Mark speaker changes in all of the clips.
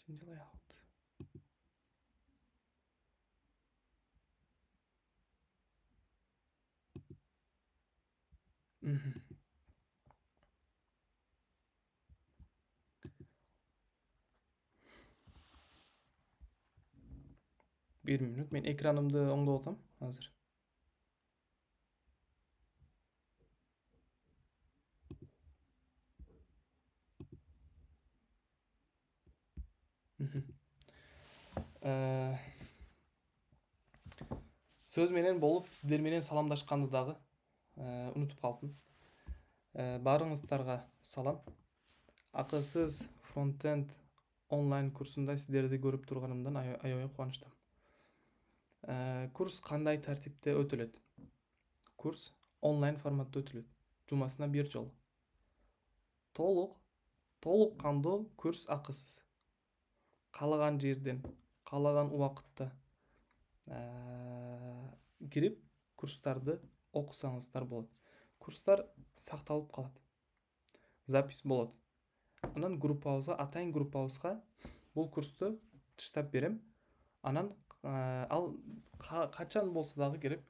Speaker 1: Change layout. Bir minut. Men ekranımды оңдоп атам азыр. Сөз менен болуп, сиздер менен саламдашканды дагы унутуп калыптым. Баарыңыздарга салам. Акысыз фронтенд онлайн курсунда сиздерди көрүп турганымдан аябай кубанычтамын. Курс кандай тартипте өтүлөт? Курс онлайн форматта өтүлөт. Жумасына бир жолу. Толук кандуу курс акысыз. Каалаган жерден, каалаган убакытта кирип курстарды окусаңыздар болот. Курстар сакталып калат. Запись болот. Анан атайын группабызга бул курсту тыштап берем. Анан ал качан болсо дагы кирип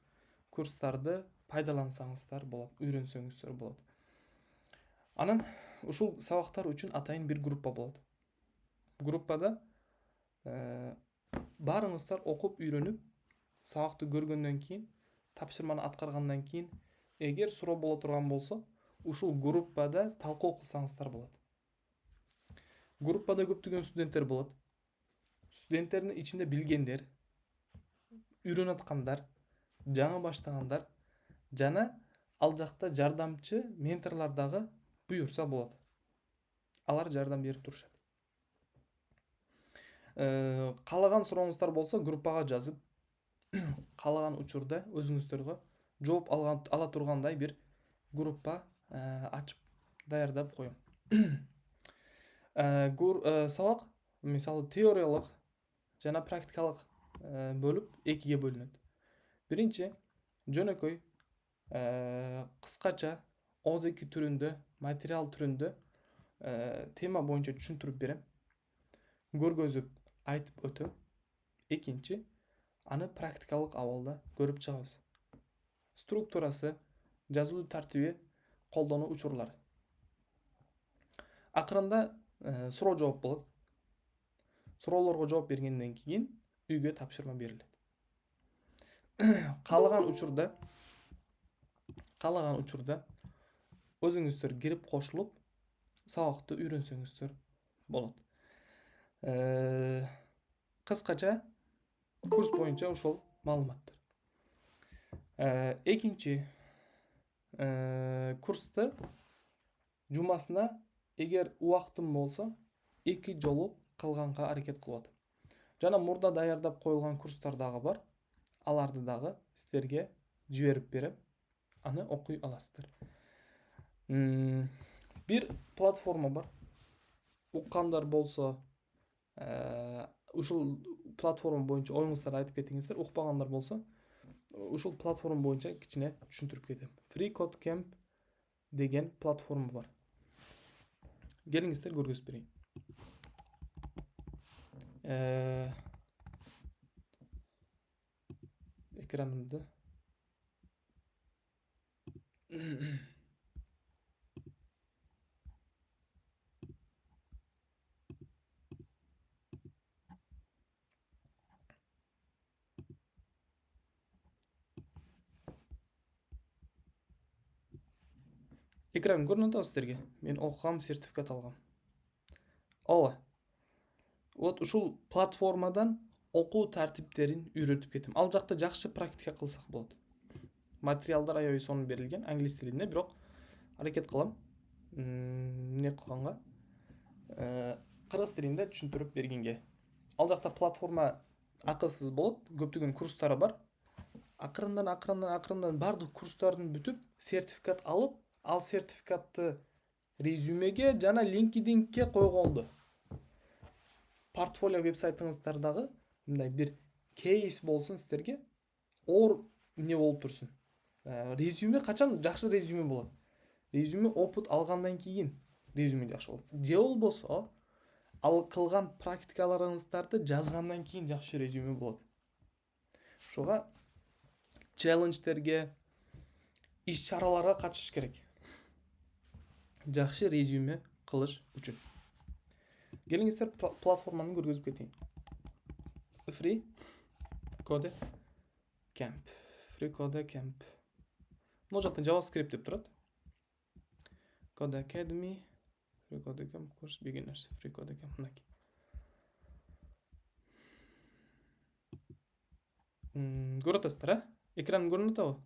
Speaker 1: курстарды пайдалансаңыздар болот, үйрөнсөңүздөр болот. Анан ушул сабактар үчүн атайын бир группа болот. Группада баарыңыздар окуп үйрөнүп, сабакты көргөндөн кийин, тапшырманы аткаргандан кийин, эгер суроо боло турган болсо, ушул группада талкуу кылсаңыздар болот. Группада көптөгөн студенттер болот. Студенттердин ичинде билгендер, үйрөнүп аткандар, жаңы баштагандар жана ал жакта жардамчы менторлор дагы буюрса болот. Алар жардам берип турушат. Каалаган сурооңуздар болсо группага жазып, каалаган учурда өзүңүздөргө жооп ала тургандай бир группа ачып даярдап коем. Сабак мисалы теориялык жана практикалык бөлүп экиге бөлүнөт. Биринчи жөнөкөй кыскача ооз-эки түрүндө, материал түрүндө тема боюнча түшүндүрүп берем. Көргөзүп айтып өтөм. Экинчи аны практикалык абалда көрүп чыгабыз. Структурасы, жазуу тартиби, колдонуу учурлары. Акырында суроо жооп болот. Суроолорго жооп бергенден кийин үйгө тапшырма берилет. Каалаган учурда өзүңүздөр кирип кошулуп сабакты үйрөнсөңүздөр болот. Кыскача курс боюнча ошол маалыматтар. Экинчи курсты жумасына эгер убактым болсо 2 жолу кылганга аракет кылып атам. Жана мурда даярдап коюлган курстар дагы бар. Аларды дагы сиздерге жиберип берем. Аны окуй аласыздар. Бир платформа бар. Уккандар болсо, ушул платформа боюнча оюңуздар айтып кетиңиздер. Укпагандар болсо, ушул платформа боюнча кичине түшүндүрүп кетем. Free Code Camp деген платформа бар. Келиңиздер көргөзүп берейин. Экранымды экран көрүнүп атабы сиздерге? Мен окугам, сертификат алгам. Ооба. Вот ушул платформадан окуу тартиптерин үйрөтүп кетем. Ал жакта жакшы практика кылсак болот. Материалдар аябай сонун берилген англис тилинде, бирок аракет кылам эмне кылганга, кыргыз тилинде түшүндүрүп бергенге. Ал жакта платформа акысыз болот, көптөгөн курстары бар. Акырындан бардык курстарын бүтүп, сертификат алып, ал сертификатты резюмеге жана LinkedIn-ге койгонду. Портфолио веб-сайтыңыздардагы мындай бир кейс болсун сиздерге, оор эмне болуп турсун. Резюме качан жакшы резюме болот? Резюме опыт алгандан кийин резюме жакшы болот. Же болбосо ал кылган практикаларыңыздарды жазгандан кийин жакшы резюме болот. Ошого челлендждерге, иш-чараларга катышыш керек. Жакшы резюме кылыш үчүн. Келиңиздер платформаны көргөзүп кетейин. Free Code Camp. Free Code Camp. Мына жакта JavaScript деп турат. Code Academy, Free Code Camp, Course Beginners, Free Code Camp. Мынакей. Көрүп атасыздар, экран көрүнүп атабы?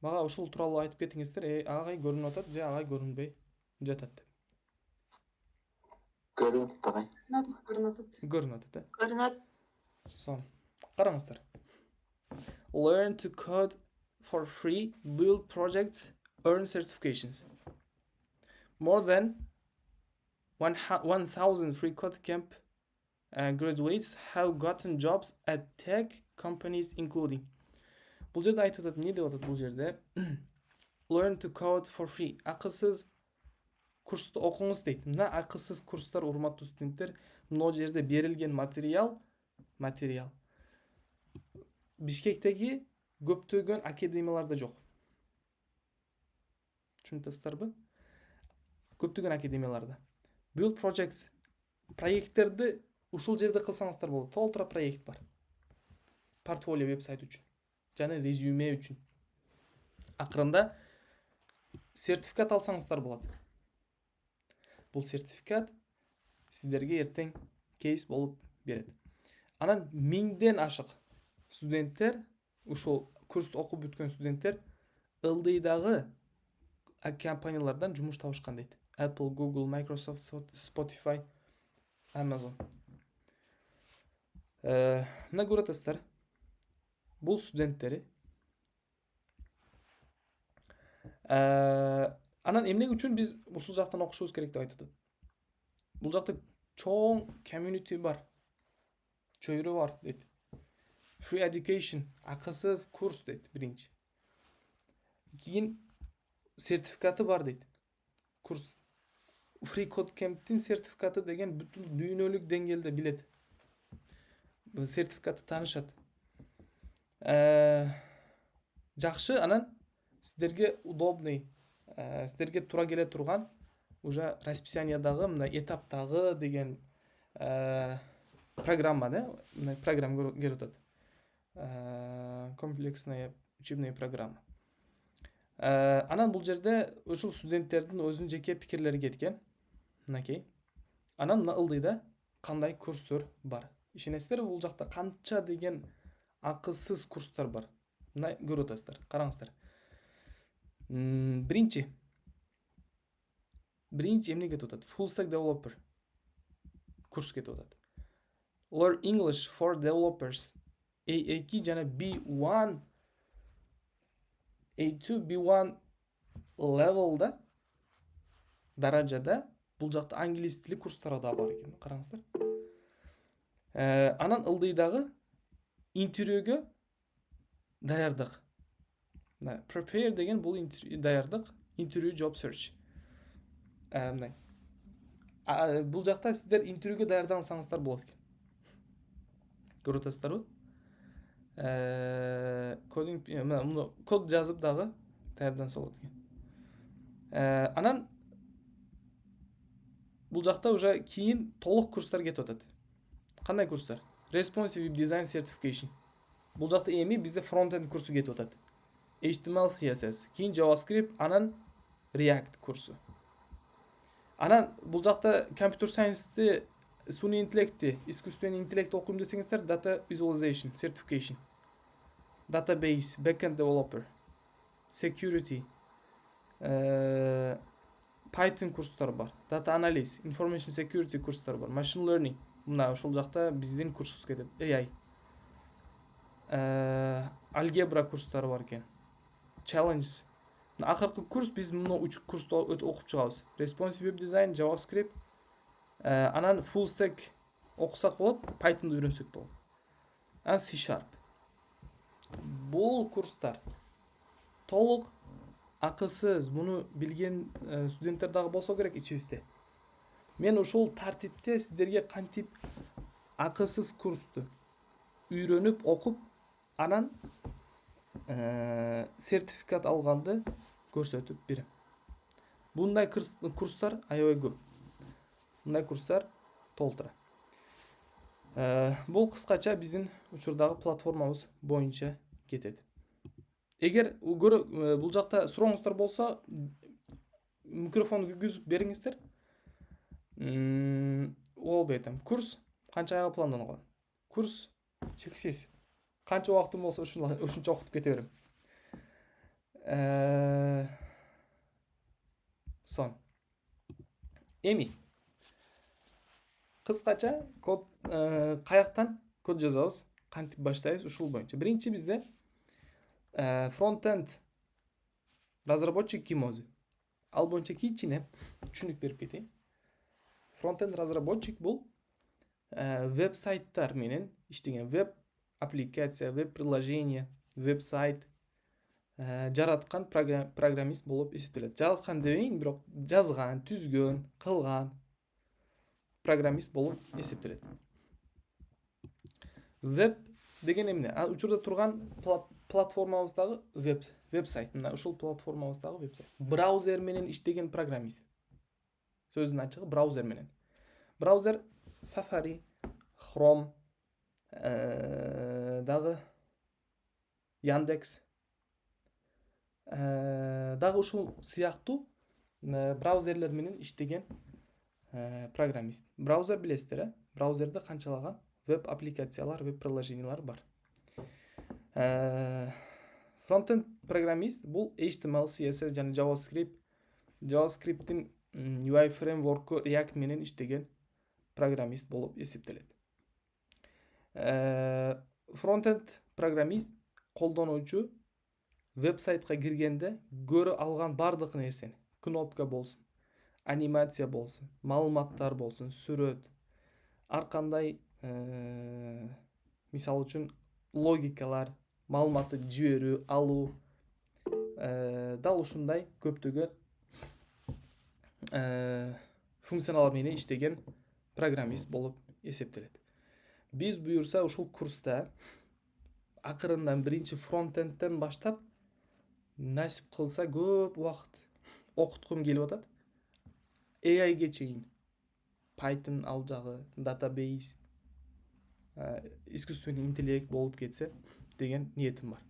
Speaker 1: Мага ушул тууралуу айтып кетиңиздер, агай көрүнүп атат же агай көрүнбөй жатат деп.
Speaker 2: Көрүнүп атат.
Speaker 1: Көрүнүп атат.
Speaker 2: Көрүнөт.
Speaker 1: Son. Караңыздар. Learn to code for free, build projects, earn certifications. More than 1,000 free code camp graduates have gotten jobs at tech companies including. Бул жерде айтып атат, эмне деп атат бул жерде? Learn to code for free. Акысыз курсту окуңуз дейт. Мына акысыз курстар, урматтуу студенттер, мына жерде берилген материал Бишкектеги көптөгөн академияларда жок. Түшүнүптүрсүздарбы? Көптөгөн академияларда. Build projects, проекттерди ушул жерде кылсаңыздар болот. Толтура проект бар. Портфолио веб-сайт үчүн жана резюме үчүн. Акырында сертификат алсаңыздар болот. Бул сертификат сиздерге эртең кейс болуп берет. Анан 1000ден ашык студенттер, ушул курсту окуп бүткөн студенттер ылдыйдагы компаниялардан жумуш табышкан дейт. Apple, Google, Microsoft, Spotify, Amazon. Мына көрүп атасыздар. Бул студенттери. Анан эмне үчүн биз ушул жактан окушубуз керек деп айтат. Бул жакта чоң community бар. Чөйрө бар дейт. Free education, акысыз курс дейт биринчи. Кийин сертификаты бар дейт. Курс Free Code Camp'тин сертификаты деген бүтүн дүйнөлүк деңгээлде билет. Бул сертификаты таанышат. Жакшы, анан сиздерге удобный, сиздерге туура келе турган уже расписаниядагы мына этаптагы деген программа, да? Мына программа келип атат. Комплексная учебная программа. Анан бул жерде ушул студенттердин өзүнүн жеке пикирлери кеткен. Мынакей. Анан мына ылдыйда кандай курстор бар. Ишенесиздер, бул жакта канча деген акысыз курстар бар. Мына көрүп атасыздар. Караңыздар. Биринчи эмне кетип атат? Full stack developer курс кетип атат. Learn English for developers. A2 жана B1, A2, B1 level'да даражада бул жакта англис тили курстары да бар экен. Караңыздар. Анан ылдыйдагы интервьюгө даярдык. Prepare деген бул даярдык, interview job search. Бул жакта сиздер интервьюгө даярдансаңыздар болот экен. Көрүп атасыздарбы? Код жазып дагы даярданса болот экен. Анан бул жакта уже кийин толук курстар кетип атат. Кандай курстар? Responsive Design Certification. Бул жакта эми бизде фронтенд курсу кетип атат. HTML, CSS, кийин JavaScript, анан React курсу. Анан бул жакта Computer Science'ти, Sunny интеллектти, искусственный интеллект окуйм десеңиздер, Data Visualization Certification, Database, Backend Developer, Security, Python курстар бар, Data Analysis, Information Security курстар бар, Machine Learning. Мына ушул жакта биздин курсубуз кетет. AI, Algebra курстары бар экен. Challenge. Акыркы курс биз мына 3 курсту окуп чыгабыз. Responsive Web Design, JavaScript, анан Full Stack окусак болот, Python'ду үйрөнсөк болот. Анан C#. Бул курстар толук акысыз. Муну билген студенттер дагы болсо керек ичибизде. Мен ушул тартипте сиздерге кантип акысыз курсту үйрөнүп окуп анан сертификат алганды көрсөтүп берем. Bunday курстар аябай көп. Bunday курстар толтура. Бул кыскача биздин учурдагы платформабыз боюнча кетет. Эгер бул жакта сурооңуздар болсо, микрофонду күйгүзүп бериңиздер. Болбойт эми. Курс канча айга пландалган? Курс чексиз. Канча убактым болсо ушунча окутуп кете берем. Сон. Эми кыскача код каяктан код жазабыз, кантип баштайбыз ушул боюнча. Биринчи бизде фронтенд разработчик ким өзү? Ал боюнча кичине түшүнүк берип кетейин. Фронтенд разработчик бул веб-сайттар менен иштеген, веб аппликация, веб приложение, веб-сайт жараткан программист болуп эсептелет. Жараткан дебейин, бирок жазган, түзгөн, кылган программист болуп эсептелет. Веб деген эмне? Учурда турган платформабыздагы веб-сайт. Мына ушул платформабыздагы веб-сайт. Браузер менен иштеген программист. Сөздүн ачыгы браузер менен. Браузер Safari, Chrome, дагы Яндекс, дагы ушул сыяктуу браузерлер менен иштеген программист. Браузер билесиздер, э? Браузерде канчалаган веб аппликациялар, веб приложениялар бар. Фронтенд программист бул HTML, CSS жана JavaScript, JavaScript'in UI фреймворку React менен иштеген программист болуп эсептелет. Фронтенд программист колдонуучу веб-сайтка киргенде көрө алган бардык нерсени, кнопка болсун, анимация болсун, маалыматтар болсун, сүрөт, ар кандай мисалы үчүн логикалар, маалыматты жиберүү, алуу, дал ушундай көптөгөн функциялар менен иштеген программист болуп эсептелет. Биз буюрса ушул курста акырындан биринчи фронтендтен баштап насип кылса көп убакыт окуткум келип атат. AI-ге чейин Python ал жагы, database, искусственный интеллект болуп кетсе деген ниетим бар.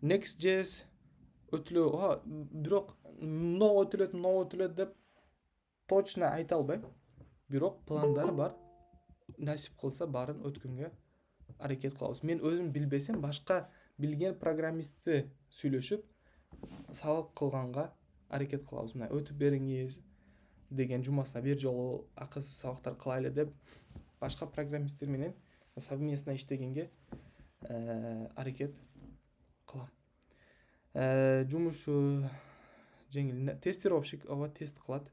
Speaker 1: Next.js өтүлө, бирок много өтүлөт деп точно айта албайм. Бирок пландар бар. Насип кылса баарын өткөнгө аракет кылабыз. Мен өзүм билбесем, башка билген программистти сүйлөшүп, сабак кылганга аракет кылабыз. Мына өтүп бериңиз деген жумасына бир жолу акысыз сабактар кылайлы деп башка программисттер менен совместно иштегенге аракет кылам. Жумушу жеңил. Тестировщик тест кылат.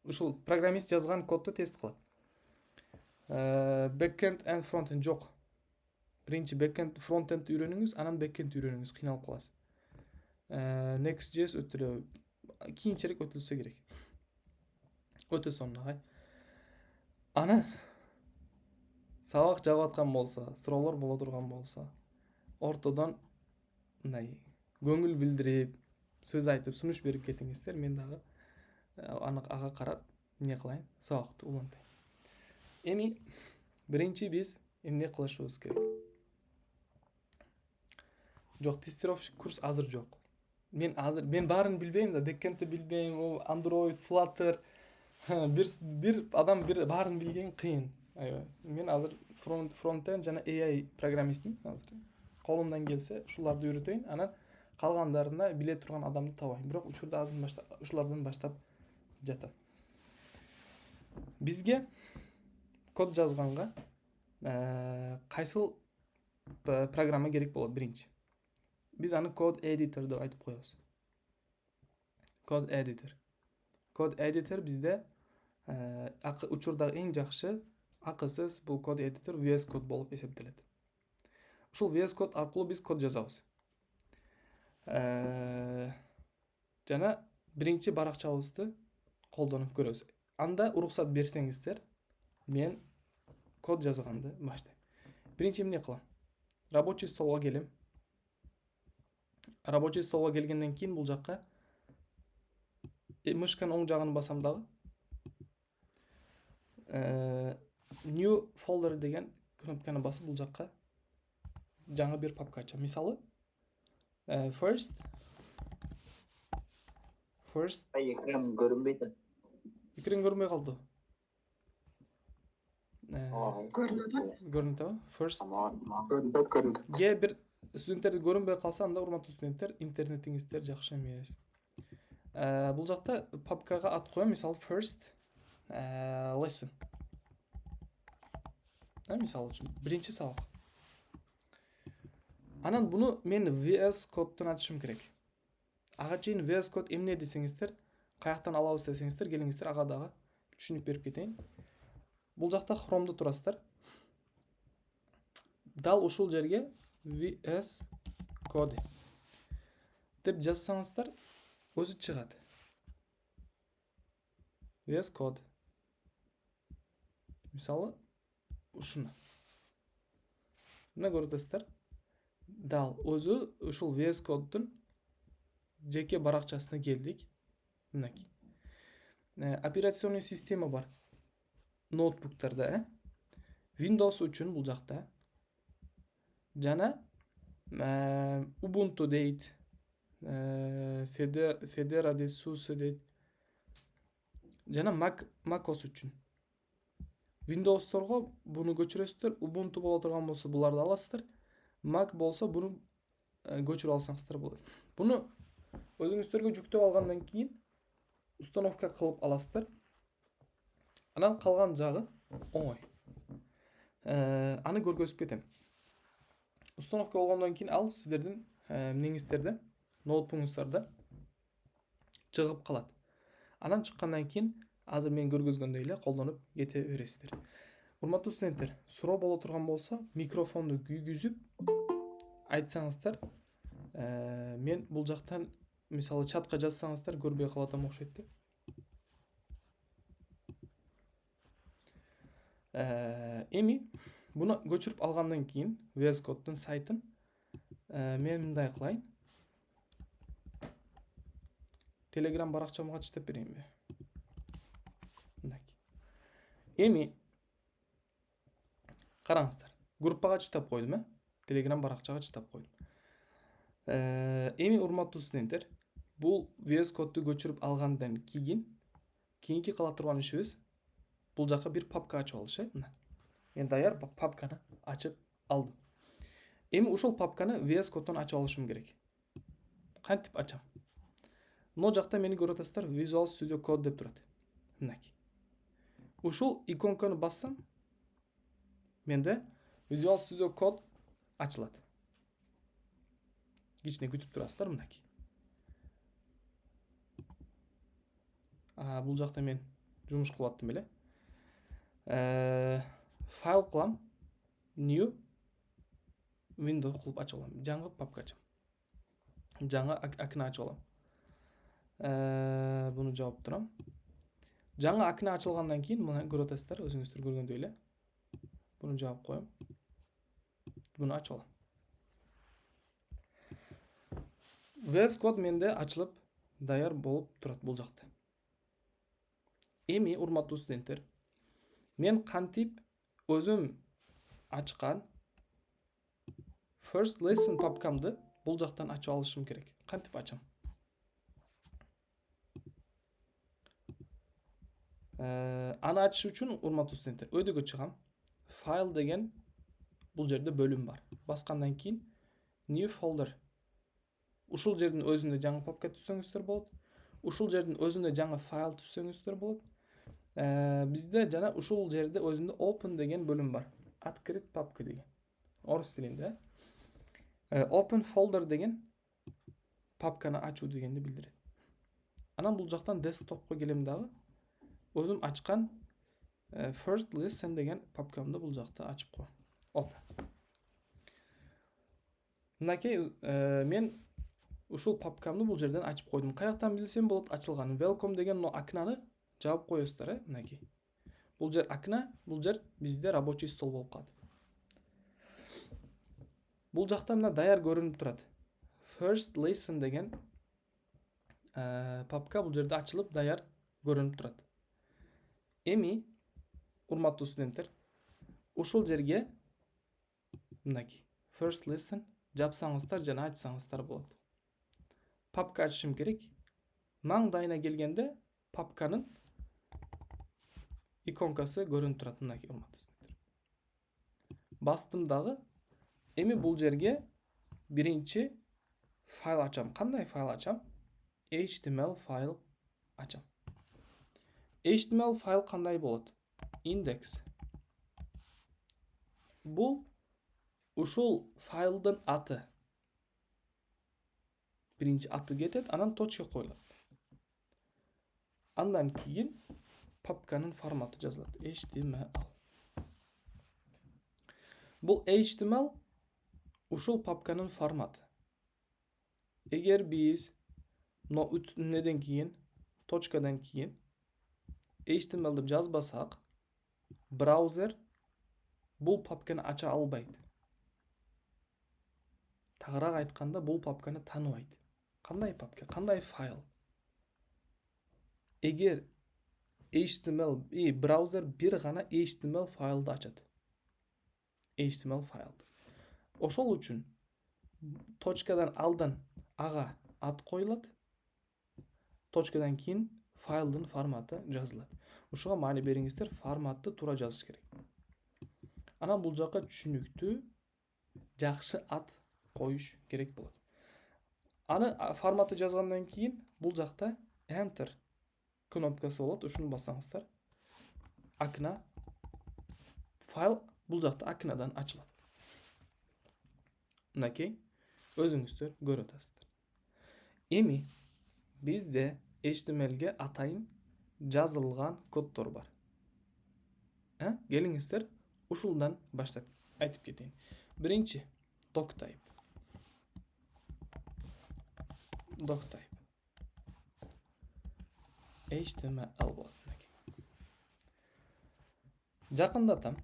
Speaker 1: Ушул программист жазган кодду тест кылат. Backend and frontend жок. Биринчи backend, frontend үйрөнүңүз, анан backend үйрөнүңүз, кыйналып каласыз. Next.js өтүлө кийинчерээк өтүлсө керек. Өтө сонун. Анан сабак жагып аткан болсо, суроолор боло турган болсо, ортодон мындай көңүл билдирип, сөз айтып, сунуш берип кетиңиздер. Мен дагы ага карап эмне кылайын, сабакты улантайын. Эми биринчи биз эмне кылышыбыз керек? Жок, тестировщик курс азыр жок. Мен баарын билбейм да, backend'ти билбейм, Android, Flutter. Бир адам баарын билген кыйын. Мен азыр фронтенд жана AI программистмин азыр. Колумдан келсе ушуларды үйрөтөйүн, анан калгандарына биле турган адамды табайын. Бирок учурда азыр ушулардан баштап жатам. Бизге код жазганга кайсыл программа керек болот биринчи? Биз аны код editor деп айтып коебуз. Код editor. Код editor бизде учурдагы эң жакшы акысыз бул код editor VS Code болуп эсептелет. Ушул VS Code аркылуу биз код жазабыз. Жана биринчи баракчабызды колдонуп көрөбүз. Анда уруксат берсеңиздер, мен код жазганды баштайм. Биринчи эмне кылам? Рабочий столго келем. Рабочий столго келгенден кийин бул жакка мышканын оң жагын басам дагы. New folder деген кнопканы басып бул жакка жаңы бир папка ачам. Мисалы, first
Speaker 2: Экран көрүнбөйт.
Speaker 1: экран көрүнбөй калды. Көрүнүп атабы? First
Speaker 2: Көрүнүп.
Speaker 1: Ге бир студенттерди көрүнбөй калса, анда урматтуу студенттер, интернетиңиздер жакшы эмес. Бул жакта папкага ат коем, мисалы first lesson. Мисалы үчүн биринчи сабак. Анан буну мен VS Code'тон ачышым керек. Ага чейин VS Code эмне десеңиздер, каяктан алабыз десеңиздер, келиңиздер ага дагы түшүнүп берип кетейин. Бул жакта Chrome'ду турасыздар. Дал ушул жерге VS Code деп жазсаңыздар, өзү чыгат. VS Code. Мисалы, ушуну. Мына көрүп атасыздар. Дал өзү ушул VS Code'дун жеке баракчасына келдик. Мынакей. Операционный система бар. Ноутбуктарда, Windows үчүн бул жакта жана Ubuntu дейт, Fedora дейт, SUSE дейт. Жана macOS үчүн. Windows'торго буну көчүрөсүздөр, Ubuntu боло турган болсо буларды аласыздар. Mac болсо буну көчүрүп алсаңыздар болот. Буну өзүңүздөргө жүктөп алгандан кийин установка кылып аласыздар. Анан калган жагы оңой. Аны көргөзүп кетем. Установка болгондон кийин ал сиздердин эмнеңиздерде, ноутбугуңуздарда чыгып калат. Анан чыккандан кийин азыр мен көргөзгөндөй эле колдонуп кете бересиздер. Урматтуу студенттер, суроо боло турган болсо, микрофонду күйгүзүп айтсаңыздар, мен бул жактан мисалы чатка жазсаңыздар көрбөй калатам окшойт да. Эми буну көчүрүп алгандан кийин VS Code'дун сайтын мен мындай кылайын. Telegram баракчамга чытып берейинби? Мындай. Эми караңыздар. Группага чытып койдум, Telegram баракчага чытып койдум. Эми урматтуу студенттер, бул VS Code'ду көчүрүп алгандан кийин кийинки кыла турган ишибиз бул жакка бир папка ачып алыш, мына. Мен даяр папканы ачып алдым. Эми ушул папканы VS Code'тон ачып алышым керек. Кантип ачам? Мына жакта мени көрүп атасыздар, Visual Studio Code деп турат. Мынакей. Ушул иконканы бассам, менде Visual Studio Code ачылат. Кичине күтүп турасыздар, мынакей. Бул жакта мен жумуш кылып аттым эле. Файл кылам, new window кылып ачып алам. Жаңы папка ачам. Жаңы окна ачып алам. Буну жаап турам. Жаңы окна ачылгандан кийин мына көрүп атасыздар, өзүңүздөр көргөндөй эле. Буну жаап коем. Буну ачып алам. VS Code менде ачылып, даяр болуп турат бул жакта. Эми урматтуу студенттер, мен кантип өзүм ачкан First Lesson папкамды бул жактан ачып алышым керек. Кантип ачам? Аны ачыш үчүн урматтуу студенттер, өйдөгө чыгам. Файл деген бул жерде бөлүм бар. Баскандан кийин New Folder. Ушул жердин өзүндө жаңы папка түзсөңүздөр болот. Ушул жердин өзүндө жаңы файл түзсөңүздөр болот. Бизде жана ушул жерде өзүндө Open деген бөлүм бар. Открыть папка деген. Орус тилинде. Open Folder деген папканы ачуу дегенди билдирет. Анан бул жактан десктопко келем дагы. Өзүм ачкан First Lesson деген папкамды бул жакта ачып коем. Open. Мынакей, мен ушул папкамды бул жерден ачып койдум. Каяктан билсем болот ачылганын? Welcome деген окнаны жаап коесуздар, мынакей. Бул жер окна, бул жер бизде рабочий стол болуп калат. Бул жакта мына даяр көрүнүп турат. First lesson деген папка бул жерде ачылып даяр көрүнүп турат. Эми, урматтуу студенттер, ушул жерге мынакей first lesson жапсаңыздар жана ачсаңыздар болот. Папка ачышым керек. Маңдайына келгенде папканын иконкасы көрүнүп турат, мынакей урматтуу студенттер. Бастым дагы. Эми бул жерге биринчи файл ачам. Кандай файл ачам? HTML файл ачам. HTML файл кандай болот? Index. Бул ушул файлдын аты. Биринчи аты кетет, анан точка коюлат. Андан кийин папканын форматы жазылат. HTML. Бул HTML ушул папканын форматы. Эгер биз неден кийин, точкадан кийин HTML деп жазбасак, браузер бул папканы ача албайт. Тагыраак айтканда, бул папканы тааныбайт. Кандай папка, кандай файл? Эгер HTML, браузер бир гана HTML файлды ачат. HTML файлды. Ошол үчүн точкадан алдан ага ат коюлат. Точкадан кийин файлдын форматы жазылат. Ушуга маани бериңиздер, форматты туура жазыш керек. Анан бул жакка түшүнүктүү, жакшы ат коюш керек болот. Аны форматы жазгандан кийин бул жакта enter кнопкасы болот, ушуну бассаңыздар. Окна файл бул жакта окнадан ачылат. Мынакей, өзүңүздөр көрүп атасыздар. Эми бизде HTML-ге атайын жазылган коддор бар. Келиңиздер, ушулдан баштап айтып кетейин. Биринчи doctype. Doctype. HTML болот. Жакындатам.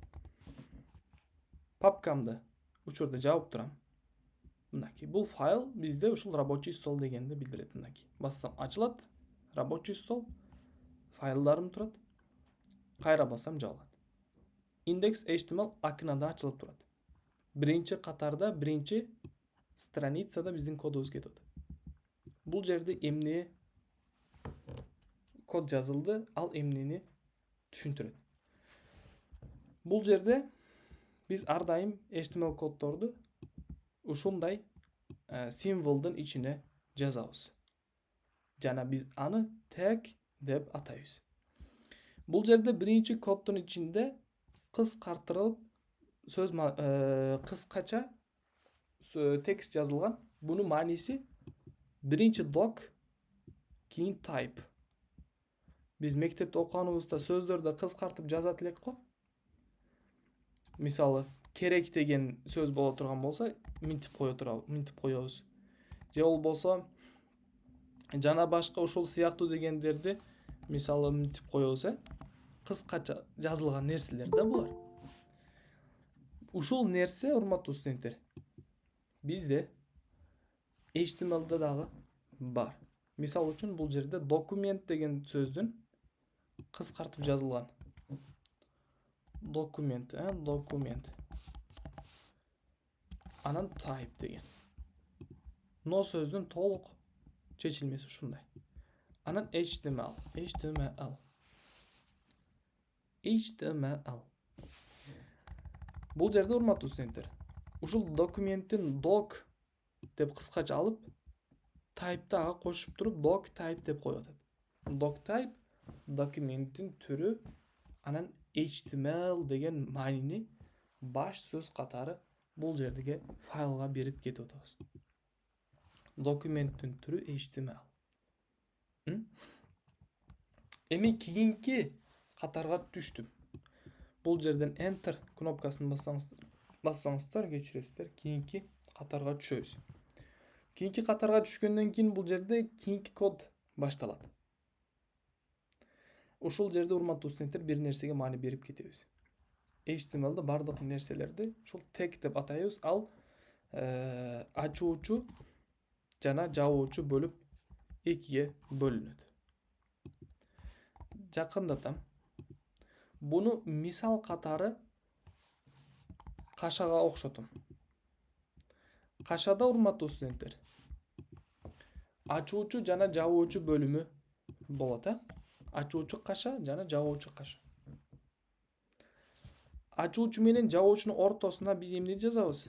Speaker 1: Папкамды учурда жаап турам. Мынакей, бул файл бизде ушул рабочий стол дегенди билдирет. Мынакей, бассам ачылат, рабочий стол, файлдарым турат. Кайра бассам жабылат. Index HTML окнада ачылып турат. Биринчи катарда, биринчи страницада биздин кодубуз кетип атат. Бул жерде эмне код жазылды, ал эмнени түшүндүрөт. Бул жерде биз ар дайым HTML коддорду ушундай символдун ичине жазабыз. Жана биз аны tag деп атайбыз. Бул жерде биринчи коддун ичинде кыскартырылып сөз кыскача текст жазылган. Бунун мааниси биринчи doc, кийин type. Биз мектепте окуганыбызда сөздөрдү кыскартып жазат элек го. Мисалы, керек деген сөз боло турган болсо, минтип коебуз. Же болбосо жана башка ушул сыяктуу дегендерди мисалы минтип коебуз, кыскача жазылган нерселер да булар. Ушул нерсе, урматтуу студенттер, бизде HTML-да дагы бар. Мисал үчүн бул жерде документ деген сөздүн кыскартып жазылган. Документ. Анан type деген. Но сөздүн толук чечилмеси ушундай. Анан HTML. Бул жерде, урматтуу студенттер, ушул документтин doc деп кыскача алып, type'ты ага кошуп туруп doc type деп коюп атат. Doc type документтин түрү, анан HTML деген маанини баш сөз катары бул жердеги файлга берип кетип атабыз. Документтин түрү HTML. Эми кийинки катарга түштүм. Бул жерден enter кнопкасын бассаңыздар, кечиресиздер, кийинки катарга түшөбүз. Кийинки катарга түшкөндөн кийин бул жерде кийинки код башталат. Ушул жерде урматтуу студенттер бир нерсеге маани берип кетебиз. HTML'de бардык нерселерди ушул тег деп атайбыз. Ал ачуучу жана жабуучу бөлүп экиге бөлүнөт. Жакындатам. Буну мисал катары кашага окшотом. Кашада урматтуу студенттер ачуучу жана жабуучу бөлүмү болот, ачуучу каша жана жабуучу каша. Ачуучу менен жабуучунун ортосуна биз эмне жазабыз?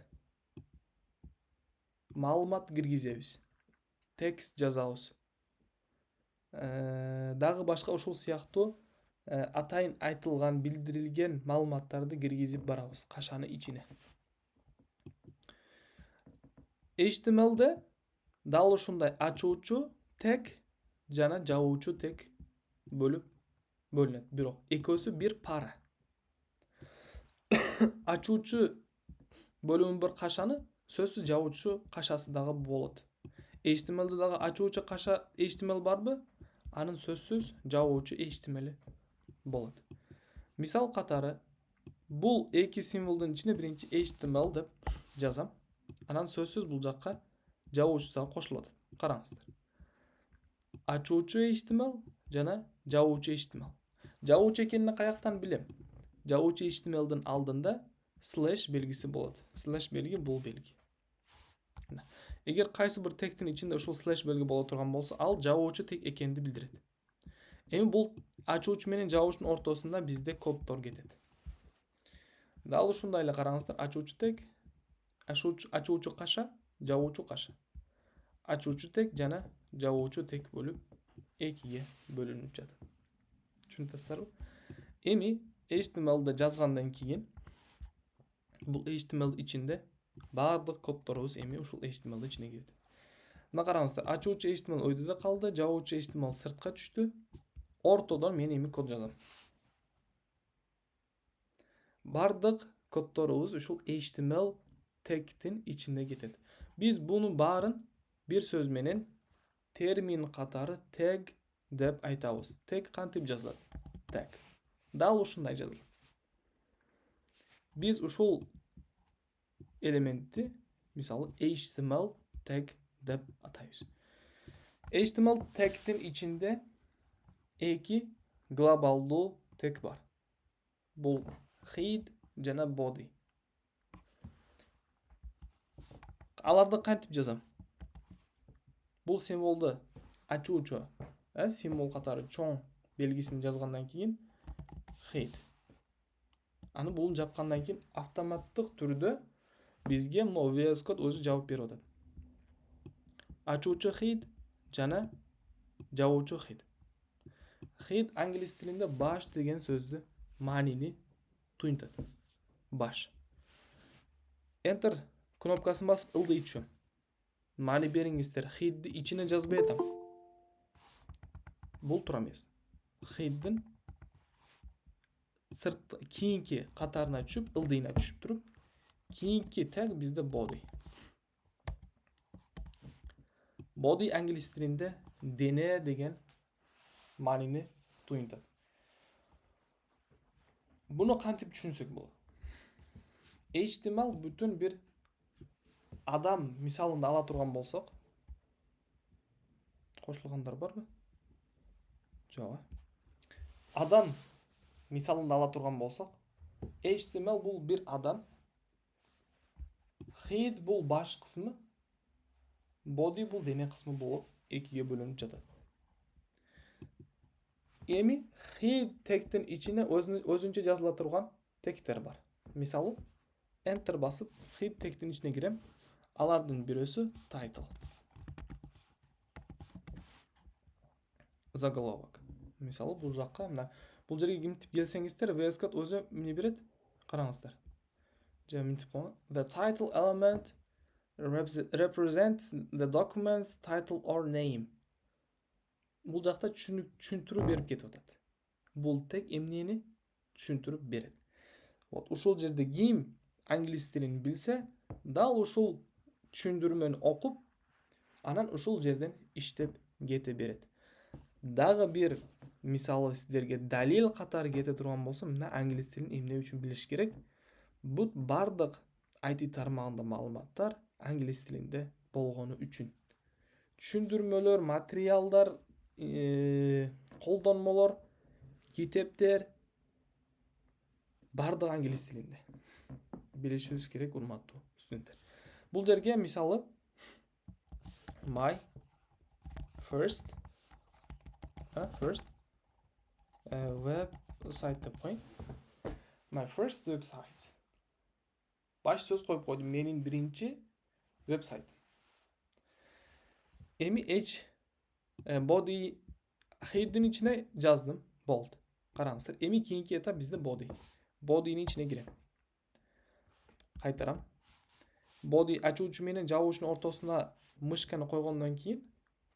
Speaker 1: Маалымат киргизебиз. Текст жазабыз. Дагы башка ушул сыяктуу атайын айтылган, билдирилген маалыматтарды киргизип барабыз кашанын ичине. HTML'de дал ушундай ачуучу тег жана жабуучу тег бөлүп бөлүнөт. Бирок экөөсү бир пара. Ачуучу бөлүмү бір кашаны сөзсүз жабуучу кашасы дагы болот. HTML'de дагы ачуучу каша HTML барбы? Анын сөзсүз жабуучу HTML болот. Мисал катары бул эки символдун ичине биринчи HTML деп жазам. Анан сөзсүз бул жакка жабуучу дагы кошулат. Караңыздар. Ачуучу HTML жана жабуучу HTML. Жабуучу экенин каяктан билем? Жабуучу HTML'дин алдында слэш белгиси болот. Слэш белги бул белги. Эгер кайсы бир тегтин ичинде ушул слэш белги боло турган болсо, ал жабуучу тег экенди билдирет. Эми бул ачуучу менен жабуучунун ортосунда бизде коддор кетет. Дал ушундай эле караңыздар, ачуучу тег, ачуучу каша, жабуучу каша. Ачуучу тег жана жабуучу тег бөлүп экиге бөлүнүп жатат. Түшүнүпсүздарбы? Эми HTML'de жазгандан кийин бул HTML ичинде бардык коддорубуз эми ушул HTML ичине кирет. Мына караңыздар, ачуучу HTML өйдөдө калды, жабуучу HTML сыртка түштү. Ортодон мен эми код жазам. Бардык коддорубуз ушул HTML тегтин ичинде кетет. Биз буну баарын бир сөз менен термин катары тег деп айтабыз. Тег кантип жазылат? Тег. Дал ушундай жазылат. Биз ушул элементти мисалы HTML тег деп атайбыз. HTML тегтин ичинде эки глобалдуу тег бар. Бул head жана body. Аларды кантип жазам? Бул символду ачуучу символ катары чоң белгисин жазгандан кийин head. Аны бул жапкандан кийин автоматтык түрдө бизге мына VS Code өзү жабып берип атат. Ачуучу head жана жабуучу head. Head англис тилинде баш деген сөздү маанини туйнтат. Баш. Enter кнопкасын басып ылдый түшөм. Маани бериңиздер, head'ди ичине жазбай атам. Бул туура эмес. Head'дин сырт кийинки катарына түшүп, ылдыйына түшүп туруп, кийинки тег бизде body. Body англис тилинде дене деген маанини туйнтат. Буну кантип түшүнсөк болот? HTML бүтүн бир адам мисалында ала турган болсок, кошулгандар барбы? Жок. Адам мисалында ала турган болсок, HTML бул бир адам, head бул баш кысмы, body бул дене кысмы болуп экиге бөлүнүп жатат. Эми head тегтин ичине өзүнчө жазыла турган тегтер бар. Мисалы, enter басып, head тегтин ичине кирем. Алардын бирөөсү title. Заголовок. Мисалы, бул жакка мына бул жерге кимтип келсеңиздер, VS Code өзү эмне берет? Караңыздар. Же мынтип койгон. The title element represents the document's title or name. Бул жакта түшүндүрүү берип кетип атат. Бул тег эмнени түшүндүрүп берет. Вот ушул жерде ким англис тилин билсе, дал ушул түшүндүрмөнү окуп, анан ушул жерден иштеп кете берет. Дагы бир мисалы сіздерге далил катары кете турган болсо, мына англис тилин эмне үчүн билиш керек? Бут бардык IT тармагында маалыматтар англис тилинде болгону үчүн. Түшүндүрмөлөр, материалдар, колдонмолор, китептер бардык англис тилинде. Билишибиз керек, урматтуу студенттер. Бул жерге мисалы my first website деп коеюн. My first website. Баш сөз коюп койдум. Менин биринчи вебсайт. Эми body head'in ичине жаздым. Болду. Караңыздар. Эми кийинки этап бизде body. Body'нин ичине кирем. Кайтарам. Body ачуучу менен жабуучунун ортосуна мышканы койгондон кийин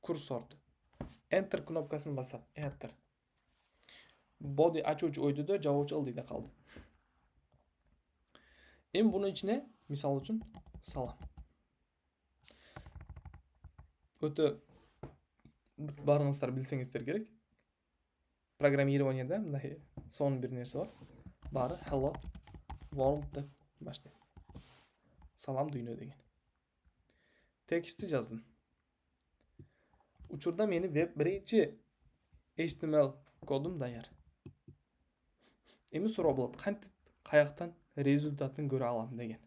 Speaker 1: курсорду Enter кнопкасын басам. Enter. Body ачуучу ойдуда, жабуучу ылдыйда калды. Эми бунун ичине мисал үчүн салам. Өтө барыңыздар билсеңиздер керек. Программированияда мындай сонун бир нерсе бар. Бары hello world деп баштайт. Салам дүйнө деген. Текстти жаздым. Учурда мени веб биринчи HTML кодум даяр. Эми суроо болот, кантип каяктан результатын көрө алам деген.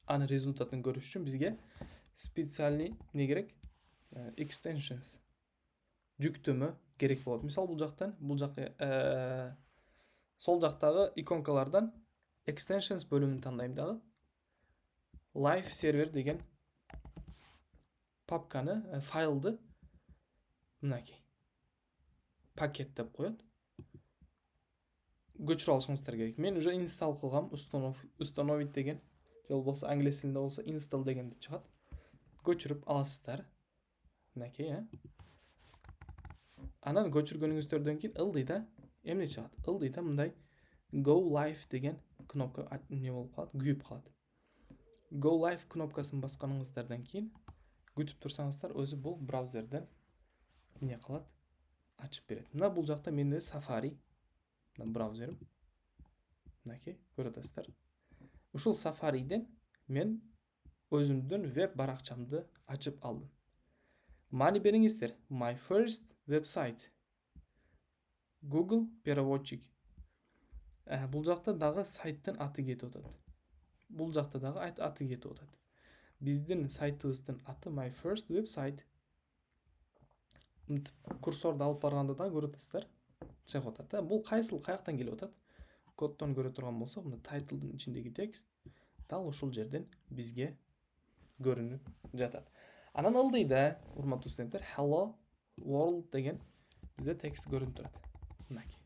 Speaker 1: Аны результатын көрүш үчүн бизге специальный не керек? Extensions. Жүктөмө керек болот. Мисалы бул жакта сол жактагы иконкалардан extensions бөлүмүн тандайм дагы. Live server деген папканы, файлды мынакей пакет деп коет. Көчүрүп алышыңыздар керек. Мен уже инсталл кылгам, установить деген. Же болбосо англис тилинде болсо install деген деп чыгат. Көчүрүп аласыздар. Мынакей, Анан көчүргөнүңүздөрдөн кийин ылдыйда эмне чыгат? Ылдыйда мындай go live деген кнопка не болуп калат, күйүп калат. Go live кнопкасын басканыңыздардан кийин күтүп турсаңыздар, өзү бул браузерден эмне кылат? Ачып берет. Мына бул жакта менде Safari браузерим. Мынакей, көрүп атасыздар. Ушул Safari'ден мен өзүмдүн веб баракчамды ачып алдым. Мани бериңиздер. My first website. Google переводчик. Бул жакта дагы сайттын аты кетип атат. Бул жакта дагы аты кетип атат. Биздин сайтыбыздын аты My first website. Курсорду алып барганда да көрүп атасыздар. Чыгып атат. Бул каяктан келип атат? Коддон көрө турган болсо, мына тайтлдын ичиндеги текст дал ушул жерден бизге көрүнүп жатат. Анан ылдыйда, урматтуу студенттер, hello world деген бизде текст көрүнүп турат. Мынакей.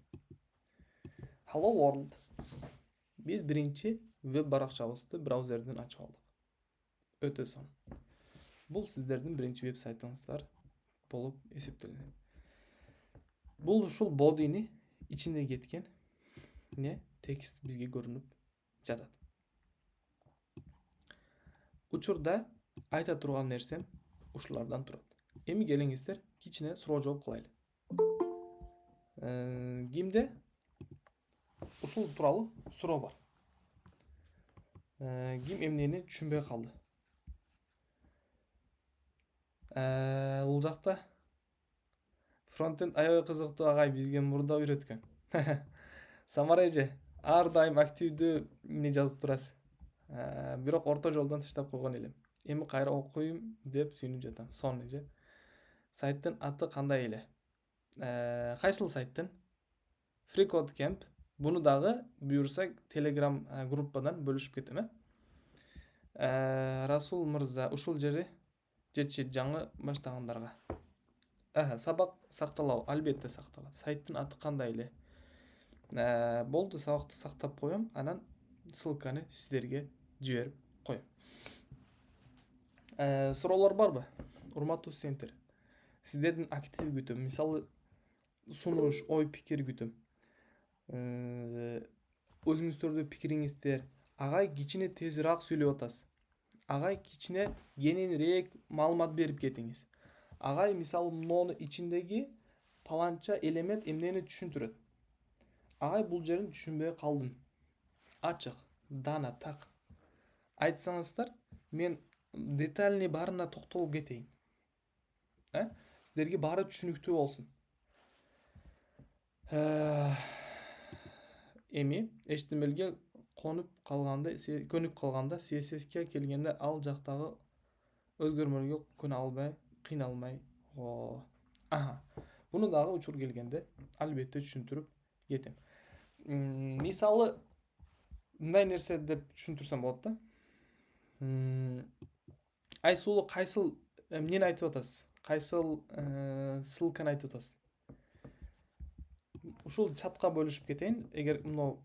Speaker 1: Hello world. Биз биринчи веб баракчабызды браузерден ачып алдык. Өтө сонун. Бул сиздердин биринчи веб-сайтыңыздар болуп эсептелет. Бул ушул body'ни ичинде кеткен текст бизге көрүнүп жатат. Учурда айта турган нерсем ушулардан турат. Эми келиңиздер, кичине суроо жооп кылайлы. Кимде ушул тууралуу суроо бар? Ким эмнени түшүнбөй калды? Бул жакта фронтенд аябай кызыктуу агай бизге мурда үйрөткөн. Самара эже, ар дайым активдүү эмне жазып турасыз. Бирок орто жолдон таштап койгон элем. Эми кайра окуйм деп сүйүнүп жатам. Сонун эже. Сайттын аты кандай эле? Кайсыл сайттын? Freecode Camp. Буну дагы буюрсак Telegram группадан бөлүшүп кетем, Расул мырза, ушул жери жетишет жаңы баштагандарга. Сабак сакталабы? Албетте сакталат. Сайттын аты кандай эле? Болду, сабакты сактап коем, анан ссылканы сиздерге жиберип коем. Суроолор барбы? Урматтуу студенттер. Сиздердин актив күтөм. Мисалы, сунуш, ой пикир күтөм. Өзүңүздөрдүн пикириңиздер, агай кичине тезирээк сүйлөп атасыз. Агай кичине кененирээк маалымат берип кетиңиз. Агай мисалы мону ичиндеги паланча элемент эмнени түшүндүрөт. Агай бул жерин түшүнбөй калдым. Ачык, дана, так. Айтсаңыздар, мен детальный барына токтолуп кетейин. Сиздерге баары түшүнүктүү болсун. Эми HTMLге көнүп калганда CSS'ке келгенде ал жактагы өзгөрмөлөргө көнө албай, кыйналмай. Буну дагы учур келгенде албетте түшүндүрүп кетем. Мисалы мындай нерсе деп түшүндүрсөм болот да. Айсулу кайсыл эмнени айтып атасыз? Кайсыл ссылканы айтып атасыз? Ушул чатка бөлүшүп кетейин, эгер мына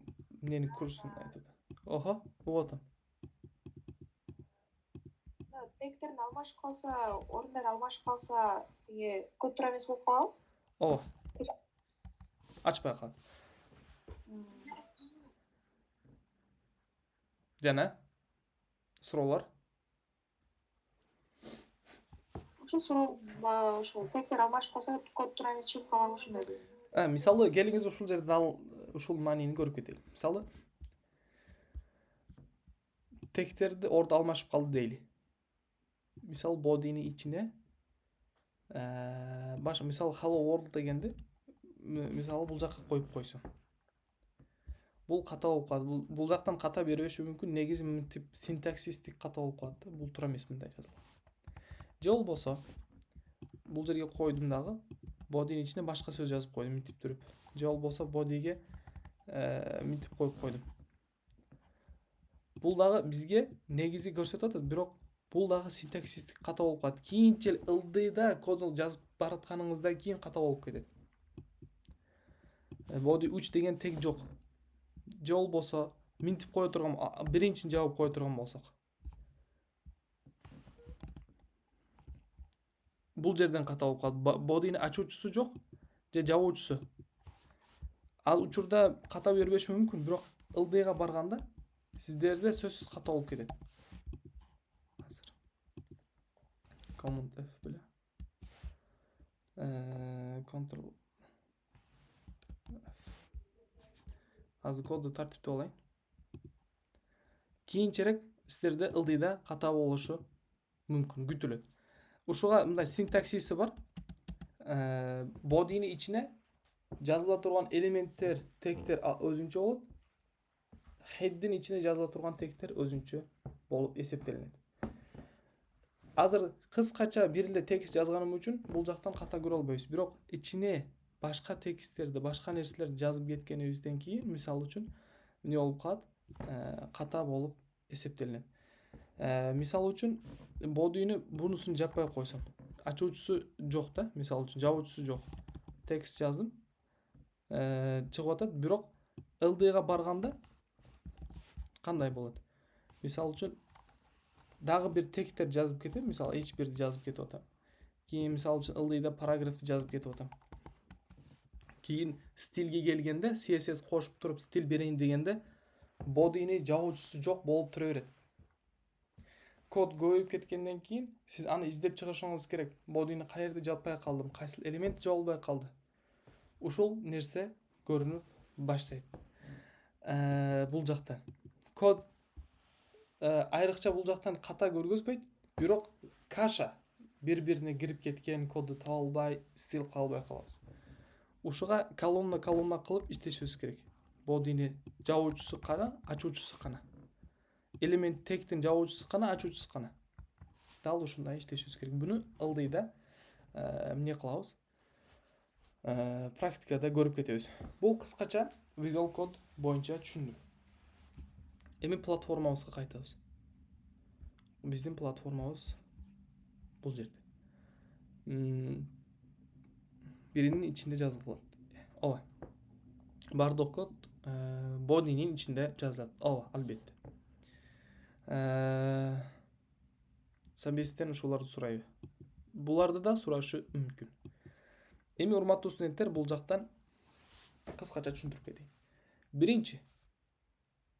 Speaker 1: эмнени курсун айтып. Ого, угуп атам.
Speaker 3: Тегтерин алмашып калса, орундар алмашып калса, тиги код тура эмес болуп калабы?
Speaker 1: Ооба. Ачпай калат. Жана суроолор?
Speaker 3: Ошол суроо ошол тегтер алмашып калса, код тура эмес чыгып калабы ошондой дейм.
Speaker 1: Мисалы келиңиз ушул жерде дал ушул маанини көрүп кетели. Мисалы тегтерди ордо алмашып калды дейли. Мисалы бодини ичине мисалы hello world дегенди мисалы бул жакка коюп койсом. Бул ката болуп калат. Бул жактан ката бербеши мүмкүн. Негизи мынтип синтаксистик ката болуп калат да. Бул тура эмес мындай жазылат. Же болбосо бул жерге койдум дагы бодинин ичине башка сөз жазып койдум мынтип туруп. Же болбосо бодиге мынтип коюп койдум. Бул дагы бизге негизи көрсөтүп атат, бирок бул дагы синтаксистик ката болуп калат. Кийинче ылдыйда кодун жазып баратканыңыздан кийин ката болуп кетет. Body 3 деген тег жок. Же болбосо мынтип кое турган, биринчини жабып кое турган болсок. Бул жерден ката болуп калат. Bodyни ачуучусу жок же жабуучусу. Ал учурда ката бербеши мүмкүн, бирок ылдыйга барганда сиздерде сөзсүз ката болуп кетет. Азыр Command F беле. Ctrl Азыр кодду тартиптеп алайын. Кийинчерээк сиздерде ылдыйда ката болушу мүмкүн, күтүлөт. Ушуга мындай синтаксиси бар. Бодини ичине жазыла турган элементтер, тегтер өзүнчө болот. Head'in ичине жазыла турган тегтер өзүнчө болуп эсептелинет. Азыр кыскача бир эле текст жазганым үчүн бул жактан ката көрө албайбыз. Бирок ичине башка тексттерди, башка нерселерди жазып кеткенибизден кийин, мисалы үчүн, эмне болуп калат? Ката болуп эсептелинет. Мисалы үчүн, бодини бунусун жаппай койсом, ачуучусу жок да, мисалы үчүн, жабуучусу жок. Текст жаздым, чыгып атат, бирок ылдыйга барганда кандай болот? Мисалы үчүн, дагы бир тегтер жазып кетем, мисалы H1 жазып кетип атам. Кийин мисалы үчүн ылдыйда параграфты жазып кетип атам. Кийин стилге келгенде, CSS кошуп туруп стил берейин дегенде, бодини жабуучусу жок болуп тура берет. Код көбөйүп кеткенден кийин сиз аны издеп чыгышыңыз керек. Бодини каерде жаппай калдым, кайсыл элемент жабылбай калды. Ушул нерсе көрүнүп баштайт. Бул жактан код айрыкча бул жактан ката көргөзбөйт, бирок каша бири-бирине кирип кеткен кодду таба албай, стил калбай калабыз. Ушуга колонна кылып иштешибиз керек. Бодини жабуучусу кана, ачуучусу кана. Элемент тегтин жабуучусу кана, ачуучусу кана. Дал ушундай иштешибиз керек. Буну ылдыйда эмне кылабыз? Практикада көрүп кетебиз. Бул кыскача Visual Code боюнча түшүндүм. Эми платформабызга кайтабыз. Биздин платформабыз бул жерде. Биринин ичинде жазылат. Ооба. Бардык код бодинин ичинде жазылат. Ооба, албетте. Собестен ушуларды сурайбы? Буларды да сурашы мүмкүн. Эми урматтуу студенттер, бул жактан кыскача түшүндүрүп кетейин. Биринчи,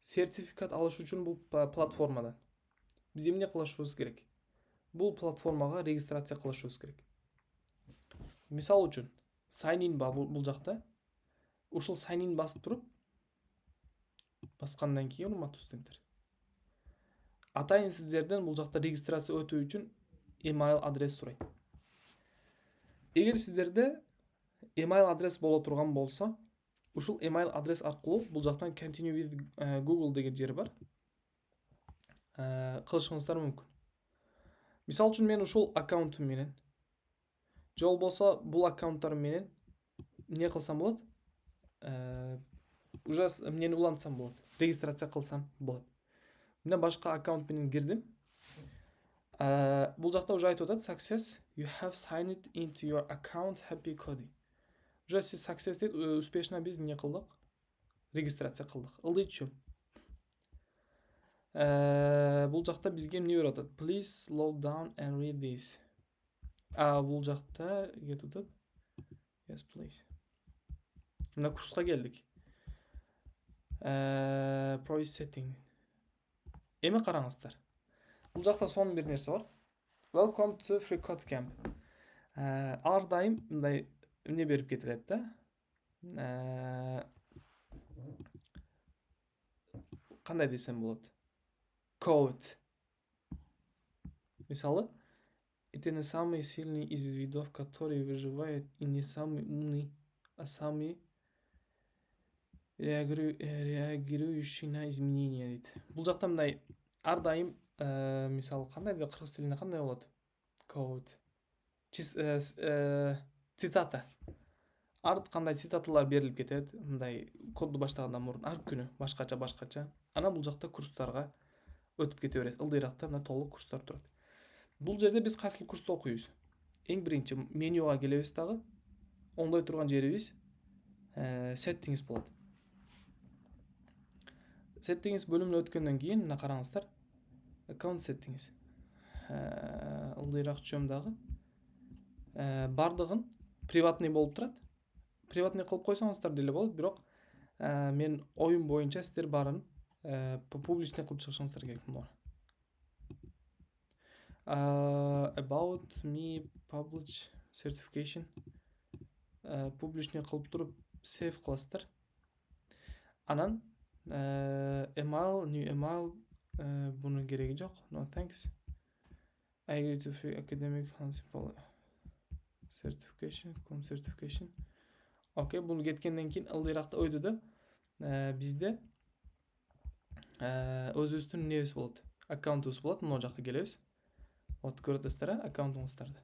Speaker 1: сертификат алыш үчүн бул платформадан биз эмне кылышыбыз керек? Бул платформага регистрация кылышыбыз керек. Мисал үчүн, sign in ба бул жакта. Ушул sign in басып туруп, баскандан кийин урматтуу студенттер, атайын сиздерден бул жакта регистрация өтүү үчүн email адрес сурайт. Эгер сиздерде email адрес боло турган болсо, ушул email адрес аркылуу бул жактан continue with Google деген жери бар. Кылышыңыздар мүмкүн. Мисал үчүн мен ушул аккаунтум менен же болбосо бул аккаунттарым менен эмне кылсам болот? Уже эмнени улантсам болот, регистрация кылсам болот. Мен башка аккаунт менен кирдим. Бул жакта уже айтып атат success, you have signed into your account happy cody. Уже сиз success дейт, успешно биз эмне кылдык? Регистрация кылдык. Ылдый түшүм. Бул жакта бизге эмне берип атат? Please slow down and read this. Бул жакта кетип атат. Yes, please. Мына курска келдик. Price setting. Эми караңыздар. Бул жакта сонун бир нерсе бар. Welcome to Free Code Camp. Ар дайым мындай эмне берип кетилет да. Кандай десем болот? Code. Мисалы, это не самый сильный из видов, который выживает, и не самый умный, а самый реагирующий на изменения дейт. Бул жакта мындай ар дайым мисалы кандай деп кыргыз тилинде кандай болот? Code. Цитата. Ар кандай цитаталар берилип кетет, мындай кодду баштагандан мурун ар күнү башкача. Ана бул жакта курстарга өтүп кете бересиз. Ылдыйракта мына толук курстар турат. Бул жерде биз кайсыл курсту окуйбуз? Эң биринчи менюга келебиз дагы. Оңдой турган жерибиз settings болот. Settings бөлүмүнө өткөндөн кийин мына караңыздар. Account settings. Ылдыйрак чөм дагы. Бардыгын приватный болуп турат. Приватный кылып койсоңуздар деле болот, бирок мен оюм боюнча сиздер барын публичный кылып чыгышыңыздар керек мына. About me publish certification. Публичный кылып туруп save кыласыздар. Анан email, new email буну кереги жок. No thanks. I agree to free academic certification. Окей, буну кеткенден кийин ылдыйракта ойду да бизде өзүбүздүн эмнебиз болот? Аккаунтубуз болот. Мына жакка келебиз. Вот көрөтсүздөр, аккаунтуңуздарды.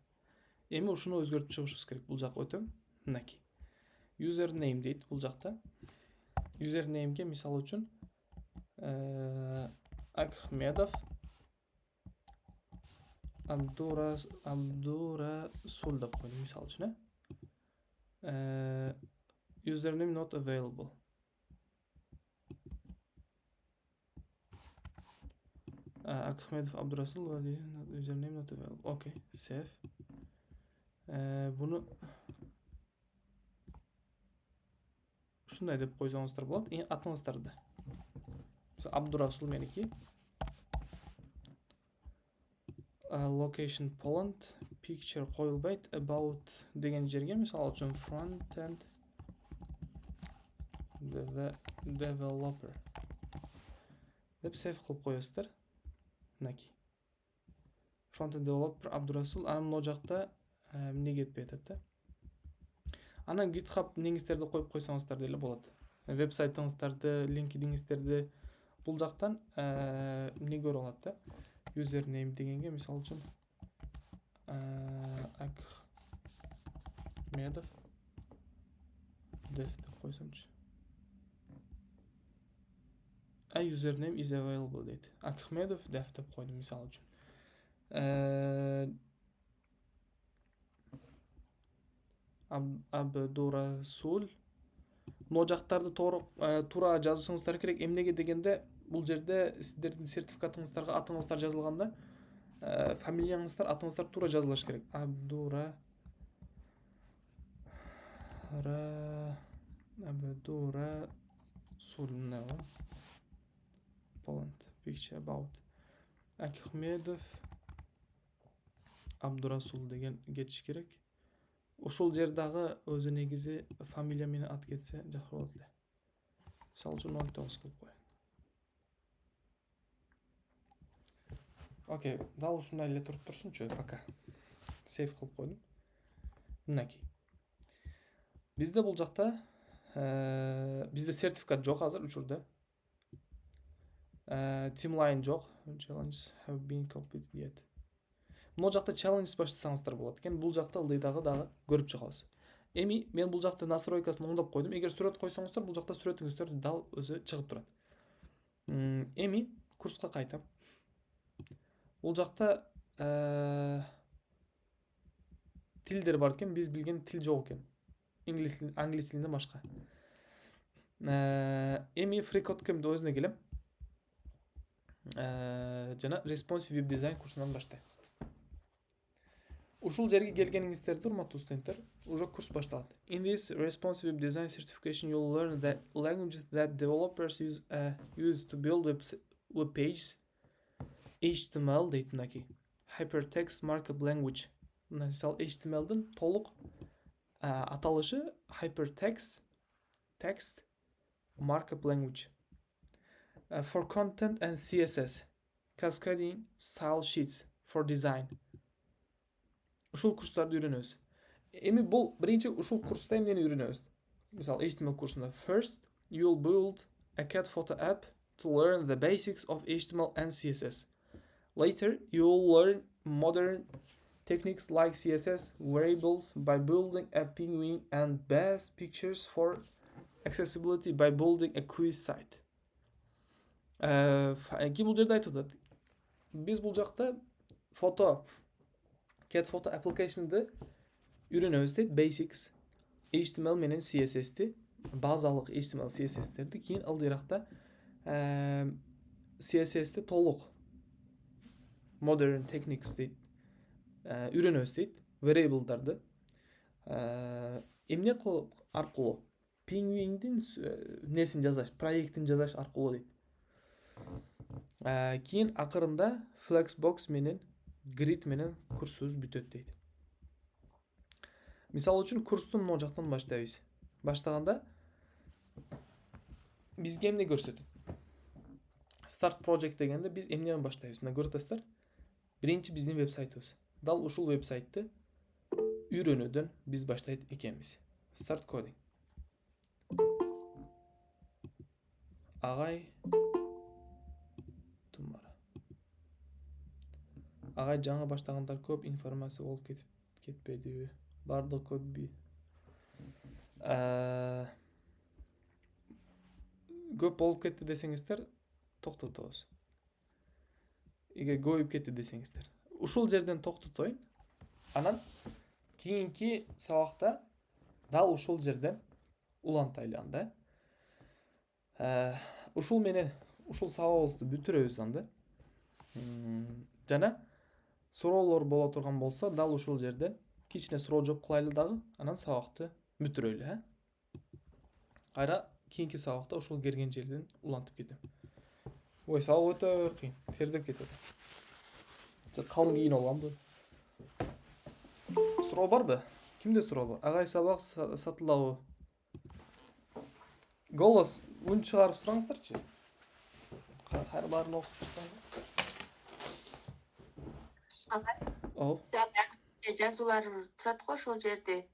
Speaker 1: Эми ушуну өзгөртүп чыгышыбыз керек. Бул жакка өтөм. Мынакей. Username дейт бул жакта. Username'ге мисал үчүн Ахмедов Абдурасул деп койдум мисал үчүн. Username not available. Ахмедов Абдурасул, username not available. Окей, save. Буну ушундай деп койсоңуздар болот. Атыңыздарды. Абдурасул меники. Location Poland, picture коюлбайт, about деген жерге мисалы үчүн front end developer деп save кылып коесуздар. Мынакей. Front end developer Абдурасул. Анан мына жакта эмне кетпей атат да. Анан GitHub неңиздерди коюп койсоңуздар деле болот. Веб-сайтыңыздарды, линкдиниңиздерди бул жактан эмне көрүп алат да. Username дегенге мисал үчүн Ахмедов def деп койсомчу. Username is available дейт. Ахмедов def деп койдум мисал үчүн. Абдурасул. Мына жактарды туура жазышыңыздар керек. Эмнеге дегенде бул жерде сиздердин сертификатыңыздарга атыңыздар жазылганда фамилияңыздар, атыңыздар туура жазылыш керек. Абдурасул Poland picture about Ахмедов Абдурасул деген кетиш керек. ушул жердагы өзү негизи фамилия менен ат кетсе жакшы болот эле. Мисалы үчүн 19 кылып коеюн. Окей, дал ушундай эле туруп турсунчу, пока. Сейв кылып койдум. Мынакей. Бизде бул жакта бизде сертификат жок азыр учурда. Тимлайн жок. Challenges have been completed yet. Могу жакта challenge баштасаңыздар болот экен. Бул жакта ылдыйдагы дагы көрүп чыгабыз. Эми мен бул жакта настройкасын оңдоп койдум. Эгер сүрөт койсоңуздар, бул жакта сүрөтүңүздөр дал өзү чыгып турат. Эми курска кайтам. Бул жакта тилдер бар экен, биз билген тил жок экен. Англис тилинен башка. Эми FreeCodeCam'de өзүнө келем. Жана Responsive Web Design курсунан баштайм. Ушул жерге келгениңиздерди, урматтуу студенттер, уже курс башталат. In this Responsive Web Design certification, you'll learn the languages that developers use to build web pages. HTML дейт мынакей. Hypertext Markup Language. Мисалы HTML-дин толук аталышы Hypertext Text Markup Language. For content and CSS. Cascading Style Sheets for Design. Ушул курстарды үйрөнөбүз. Эми бул биринчи ушул курста эмнени үйрөнөбүз? Мисалы HTML курсунда first you'll build a cat photo app to learn the basics of HTML and CSS. Later you'll learn modern techniques like CSS variables by building a penguin and best pictures for accessibility by building a quiz site. Ки бул жерде айтып атат. Биз бул жакта cat photo application'ды үйрөнөбүз дейт, basics HTML менен CSS'ти, базалык HTML CSS'терди, кийин ылдыйракта CSS'ти толук modern techniques дейт, үйрөнөбүз дейт, variable'дарды эмне кылып аркылуу, penguin'дин несин жазаш, проектин жазаш аркылуу дейт. Кийин акырында Flexbox менен Grid менен курсубуз бүтөт дейт. Мисалы үчүн курсту мына жактан баштайбыз. Баштаганда бизге эмне көрсөтөт? Start project дегенде биз эмнеден баштайбыз? Мына көрүп атасыздар. Биринчи биздин веб-сайтыбыз. Дал ушул веб-сайтты үйрөнүүдөн биз баштайт экенбиз. Start coding. Агай жаңы баштагандар көп, информация болуп кетпедиби? Бардык көп би. Көп болуп кетти десеңиздер, токтотобуз. Эгер көбөйүп кетти десеңиздер. Ушул жерден токтотоюн. Анан кийинки сабакта дал ушул жерден улантайлы анда. Ушул менен ушул сабагыбызды бүтүрөбүз анда. Жана суроолор боло турган болсо, дал ушул жерден кичине суроо жооп кылайлы дагы, анан сабакты бүтүрөйлү, Кайра кийинки сабакта ушул келген жерден улантып кетем. Ой, сабак өтө кыйын, тердеп кетет. Калың кийин алганбы? Суроо барбы? Кимде суроо бар? Агай сабак сатылабы? Голос үн чыгарып сураңыздарчы. Кайра баарын окуп чыкканга.
Speaker 4: Жазуулар турат го ошол жерде.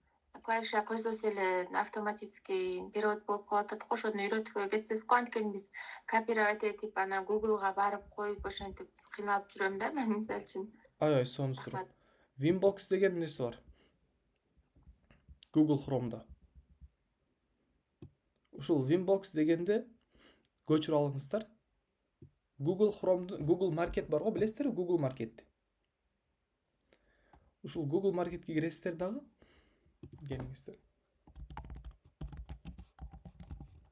Speaker 4: Клавиша койсоңуз эле автоматический перевод болуп калат го, ошону үйрөтүүгө кетсек анткени биз копировать этип анан Google'га барып коюп ошентип кыйналып жүрөм да мен мисалы үчүн.
Speaker 1: Ай, сонун суроо. Winbox деген нерсе бар. Google Chrome'да. Ушул Winbox дегенде көчүрүп алыңыздар. Google Chrome'да Google Market бар го, билесиздерби Google Market? Ушул Google Marketке киресиздер дагы. Келиңиздер.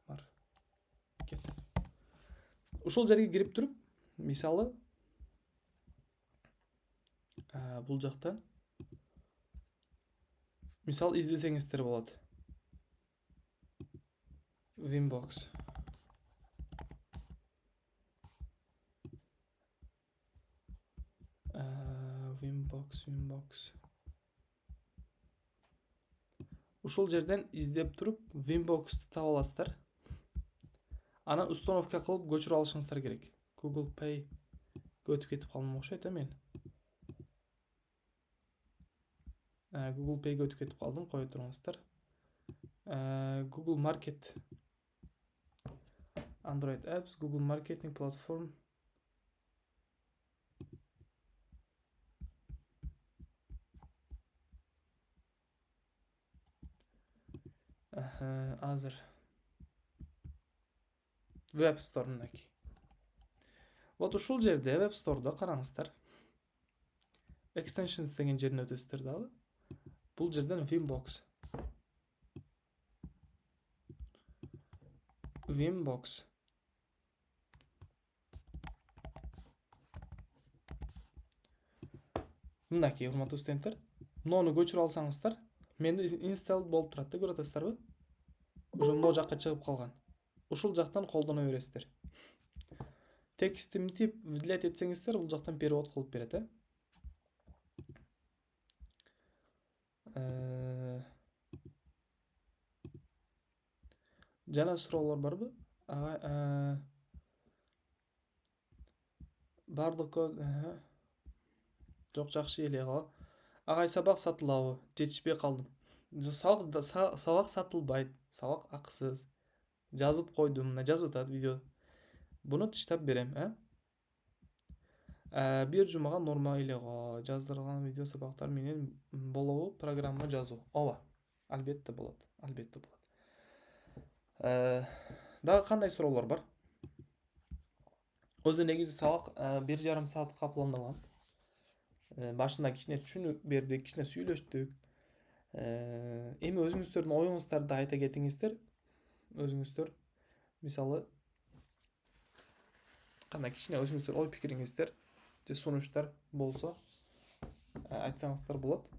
Speaker 1: Бар. Кет. Ушул жерге кирип туруп, мисалы бул жактан мисал издесеңиздер болот. Winbox. Winbox. ушул жерден издеп туруп Winbox'tu таап аласыздар. Анан установка кылып көчүрүп алышыңыздар керек. Google Pay өтүп кетип калдым окшойт мен. Google Pay өтүп кетип калдым, кое туруңуздар. Google Market, Android Apps, Google Marketing Platform. Азыр Web Store'ндаки. Вот ушул жерде Web Store'да караңыздар. Extensions деген жерин өтөсүздөр дагы. Бул жерден Winbox. Мындаки урматтуу студенттер, муну көчүрүп алсаңыздар, менде install болуп турат да, көрүп атасыздарбы? Уже могу жакка чыгып калган. Ушул жактан колдоно бересиздер. Текстимди выделять этсеңиздер, бул жактан перевод кылып берет, Жана суроолор барбы? Бардык код, жок, жакшы эле го. Агай, сабак сатылабы? Жетишпей калдым. Сабак сатылбайт. Сабак акысыз. Жазып койдум, мына жазып атат видео. Буну тыштап берем, Бир жумага норма эле го. Жаздырган видео сабактар менен болобу? Программа жазуу. Ооба. Албетте болот. Дагы кандай суроолор бар? Өзү негизи сабак 1,5 саатка пландалган. Башында кичине түшүнүп бердик, кичине сүйлөштүк. Эми өзүңүздөрдүн оюңуздарды айта кетиңиздер. Өзүңүздөр мисалы кандай кичине өзүңүздөр ой пикириңиздер же сунуштар болсо айтсаңыздар болот.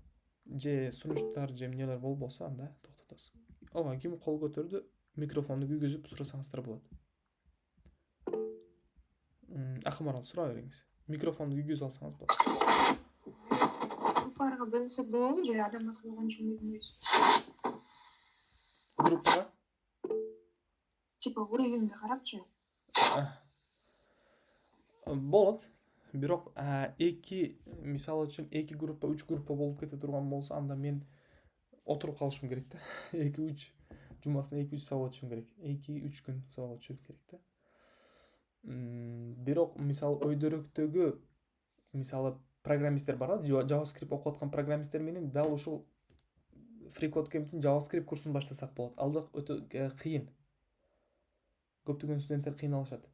Speaker 1: Же сунуштар же эмнелер болбосо анда токтотобуз. Ооба, ким кол көтөрдү? Микрофонду күйгүзүп сурасаңыздар болот. Акмарал, сурай бериңиз. Микрофонду күйгүзүп алсаңыз болот.
Speaker 3: Группаларга бөлүнсөк болобу же адам аз болгон үчүн бөлүнбөйбүз?
Speaker 1: Группага
Speaker 3: Типа уровеньге карапчы.
Speaker 1: болот. Бирок эки, мисалы үчүн 2 группа, 3 группа болуп кете турган болсо, анда мен отуруп калышым керек да. 2-3 жумасына 2-3 сабак өтүшүм керек. 2-3 күн сабак өтүшүм керек да. Бирок мисалы өйдөрөктөгү мисалы программисттер бар, JavaScript окуп аткан программисттер менен дал ушул FreeCodeCamp'тин JavaScript курсун баштасак болот. Ал жак өтө кыйын. Көптөгөн студенттер кыйналышат.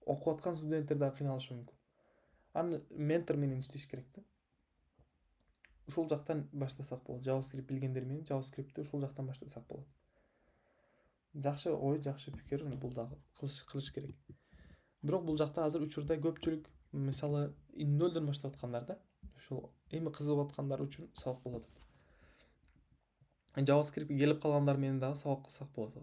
Speaker 1: Окуп аткан студенттер да кыйналышы мүмкүн. Аны ментор менен иштеш керек да. Ушул жактан баштасак болот. JavaScript билгендер менен JavaScript'ти ушул жактан баштасак болот. Жакшы ой, жакшы пикир, бул дагы кылыш керек. Бирок бул жакта азыр учурда көпчүлүк мисалы 0дөн баштап аткандар да. Ушул эми кызыгып аткандар үчүн сабак болот. JavaScript келип калгандар менен дагы сабак кылсак болот.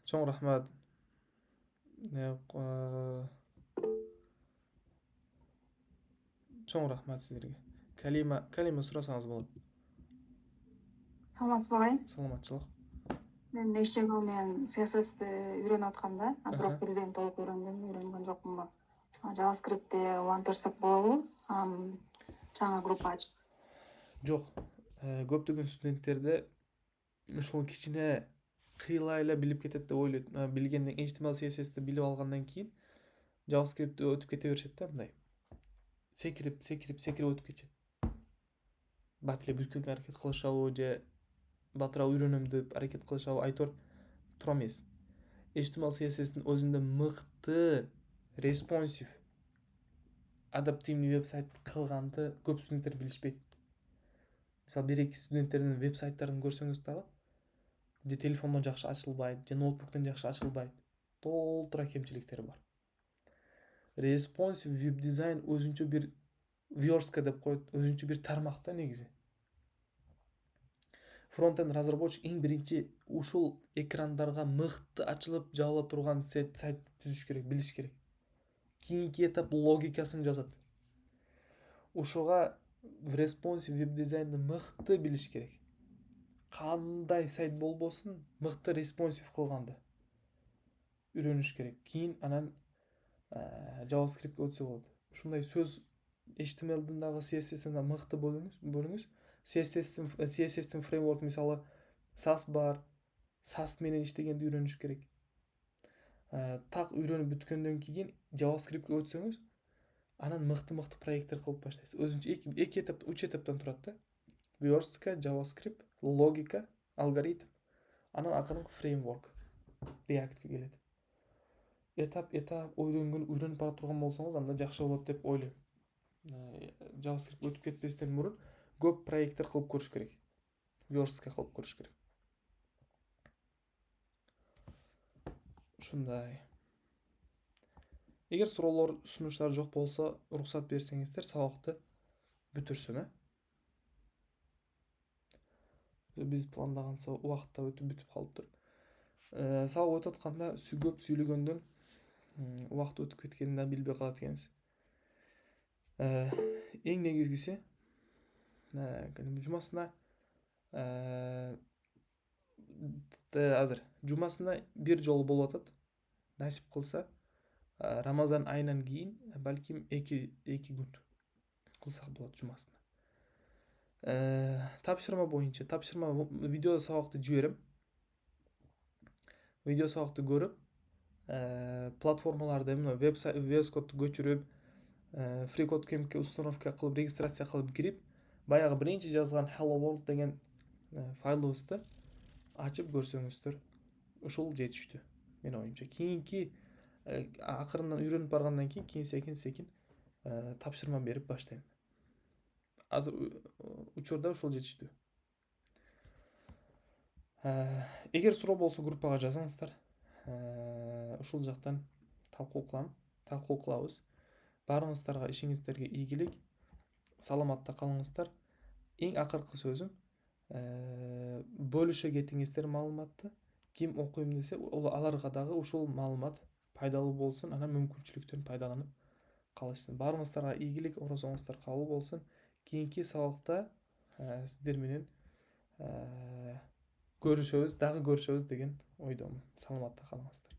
Speaker 1: Чоң рахмат. Чоң рахмат сиздерге. Калима сурасаңыз болот.
Speaker 3: Саламатсызбы агай?
Speaker 1: Саламатчылык.
Speaker 3: Мен HTML менен CSS'ти үйрөнүп аткам да. Бирок билбейм, толук үйрөнгөн жокмун. JavaScript'ти улантырсак болобу? Жаңа группа ачып.
Speaker 1: Жок. Көптөгөн студенттерде ушул кичине кыйла эле билип кетет деп ойлойт. Билгенден HTML, CSS'ти билип алгандан кийин JavaScript'ти өтүп кете беришет да, мындай. Секирип өтүп кетет. Бат эле бүткөнгө аракет кылышабы же батыраак үйрөнөм деп аракет кылышабы айтор тура эмес. HTML, CSS'тин өзүндө мыкты, респонсив, адаптивный веб-сайт кылганды көп студенттер билишпейт. Мисалы 1-2 студенттердин веб-сайттарын көрсөңүз дагы, же телефондон жакшы ачылбайт, же ноутбуктон жакшы ачылбайт. Толтура кемчиликтери бар. Респонсив веб-дизайн өзүнчө бир верстка деп коет, өзүнчө бир тармакта негизи. Фронтенд разработчик эң биринчи ушул экрандарга мыкты ачылып жабыла турган сайт түзүш керек, билиш керек. кийинки этап логикасын жазат. Ушуга responsive веб дизайнды мыкты билиш керек. Кандай сайт болбосун мыкты респонсив кылганды үйрөнүш керек. Кийин анан JavaScript'ке өтсө болот. Ушундай сөз HTML-дин дагы CSS-дин дагы мыкты бөлүңүз. CSS-дин фреймворк мисалы SAS бар. SAS менен иштегенди үйрөнүш керек. Так үйрөнүп бүткөндөн кийин JavaScript'ке өтсөңүз, анан мыкты проекттер кылып баштайсыз. Өзүнчө 2 этап, 3 этаптан турат да. Верстка, JavaScript, логика, алгоритм. Анан акырын фреймворк React'ке келет. Этап үйрөнүп бара турган болсоңуз, анда жакшы болот деп ойлойм. JavaScript өтүп кетпестен мурун көп проекттер кылып көрүш керек. Верстка кылып көрүш керек. Ушундай. Эгер суроолор, сунуштар жок болсо, уруксат берсеңиздер, сабакты бүтүрсөм, Биз пландаган убакытта өтүп бүтүп калыптыр. Сабак өтүп атканда көп сүйлөгөндөн убакыт өтүп кеткенин да билбей калат экенсиз. Эң негизгиси жумасына азыр жумасына бир жолу болуп атат. Насип кылса, Рамазан айынан кийин балким 2 күн кылсак болот жумасына. Тапшырма боюнча, видео сабакты жиберем. Видео сабакты көрүп, платформаларды, VS Code'ду көчүрүп, FreeCodeCamp'ке установка кылып, регистрация кылып кирип, баягы биринчи жазган Hello World деген файлыбызды ачып көрсөңүздөр, ушул жетиштүү менин оюмча. Кийинки акырындан үйрөнүп баргандан кийин секин тапшырма берип баштайм. Азыр учурда ушул жетиштүү. Эгер суроо болсо группага жазыңыздар. Ушул жактан талкуу кылабыз. Баарыңыздарга ишиңиздерге ийгилик. Саламатта калыңыздар. Эң акыркы сөзүм, бөлүшө кетиңиздер маалыматты. Ким окуйм десе, аларга дагы ушул маалымат пайдалуу болсун, анан мүмкүнчүлүктөн пайдаланып калышсын. Баарыңыздарга ийгилик, орозоңуздар кабыл болсун. Кийинки сабакта сиздер менен дагы көрүшөбүз деген ойдомун. Саламатта калыңыздар.